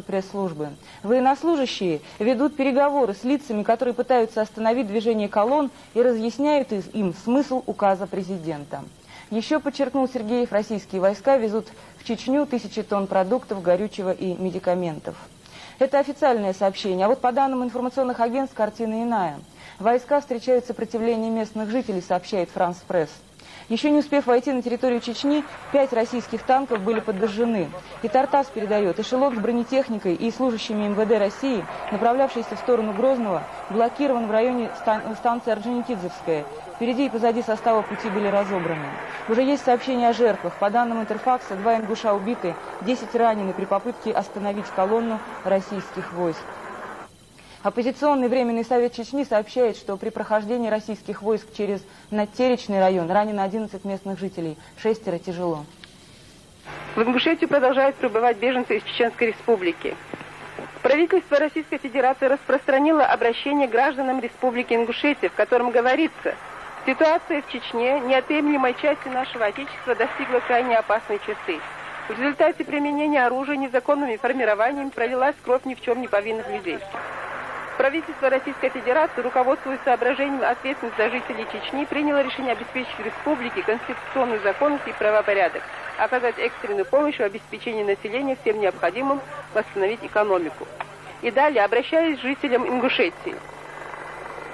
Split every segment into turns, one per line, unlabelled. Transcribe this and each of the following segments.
пресс-службы. Военнослужащие ведут переговоры с лицами, которые пытаются остановить движение колонн и разъясняют им смысл указа президента. Еще, подчеркнул Сергеев, российские войска везут в Чечню тысячи тонн продуктов, горючего и медикаментов. Это официальное сообщение. А вот по данным информационных агентств картина иная. Войска встречают сопротивление местных жителей, сообщает Франс Пресс. Еще не успев войти на территорию Чечни, 5 российских танков были подожжены. И Тартас передает, эшелон с бронетехникой и служащими МВД России, направлявшийся в сторону Грозного, блокирован в районе станции Орджоникидзевская. Впереди и позади состава пути были разобраны. Уже есть сообщения о жертвах. По данным Интерфакса, 2 ингуша убиты, 10 ранены при попытке остановить колонну российских войск. Оппозиционный Временный совет Чечни сообщает, что при прохождении российских войск через Надтеречный район ранено 11 местных жителей, 6 тяжело.
В Ингушетию продолжают прибывать беженцы из Чеченской Республики. Правительство Российской Федерации распространило обращение гражданам Республики Ингушетия, в котором говорится: ситуация в Чечне, неотъемлемой части нашего Отечества, достигла крайне опасной черты. В результате применения оружия незаконными формированиями пролилась кровь ни в чем не повинных людей. Правительство Российской Федерации, руководствуясь соображением ответственности за жителей Чечни, приняло решение обеспечить республике конституционную законность и правопорядок, оказать экстренную помощь в обеспечении населения всем необходимым, восстановить экономику. И далее, обращаясь к жителям Ингушетии.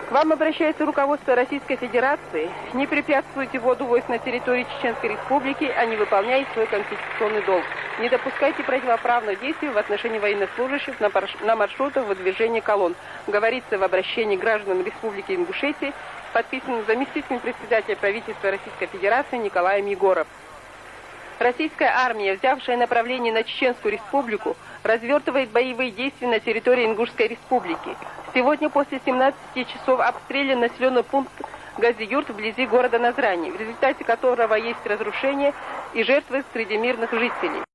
К вам обращается руководство Российской Федерации. Не препятствуйте вводу войск на территории Чеченской Республики, а не выполняйте свой конституционный долг. Не допускайте противоправных действий в отношении военнослужащих на маршрутах выдвижения колонн. Говорится в обращении граждан Республики Ингушетия, подписанном заместителем председателя правительства Российской Федерации Николаем Егоров. Российская армия, взявшая направление на Чеченскую Республику, развертывает боевые действия на территории Ингушской Республики. Сегодня после 17 часов обстрелян населенный пункт Гази-Юрт вблизи города Назрани, в результате которого есть разрушения и жертвы среди мирных жителей.